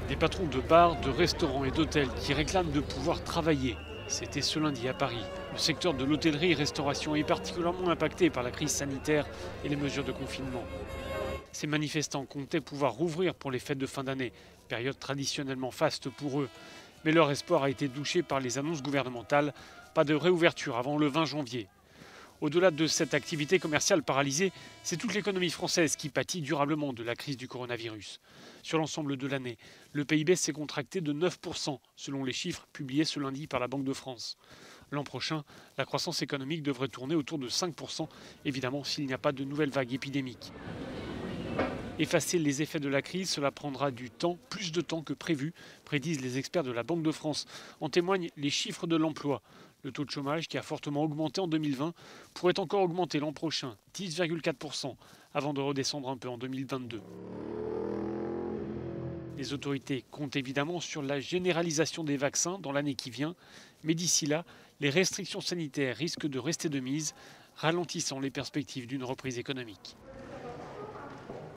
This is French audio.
Des patrons de bars, de restaurants et d'hôtels qui réclament de pouvoir travailler. C'était ce lundi à Paris. Le secteur de l'hôtellerie-restauration est particulièrement impacté par la crise sanitaire et les mesures de confinement. Ces manifestants comptaient pouvoir rouvrir pour les fêtes de fin d'année, période traditionnellement faste pour eux. Mais leur espoir a été douché par les annonces gouvernementales. Pas de réouverture avant le 20 janvier. Au-delà de cette activité commerciale paralysée, c'est toute l'économie française qui pâtit durablement de la crise du coronavirus. Sur l'ensemble de l'année, le PIB s'est contracté de 9%, selon les chiffres publiés ce lundi par la Banque de France. L'an prochain, la croissance économique devrait tourner autour de 5%, évidemment s'il n'y a pas de nouvelle vague épidémique. Effacer les effets de la crise, cela prendra du temps, plus de temps que prévu, prédisent les experts de la Banque de France. En témoignent les chiffres de l'emploi. Le taux de chômage, qui a fortement augmenté en 2020, pourrait encore augmenter l'an prochain, 10,4%, avant de redescendre un peu en 2022. Les autorités comptent évidemment sur la généralisation des vaccins dans l'année qui vient, mais d'ici là, les restrictions sanitaires risquent de rester de mise, ralentissant les perspectives d'une reprise économique.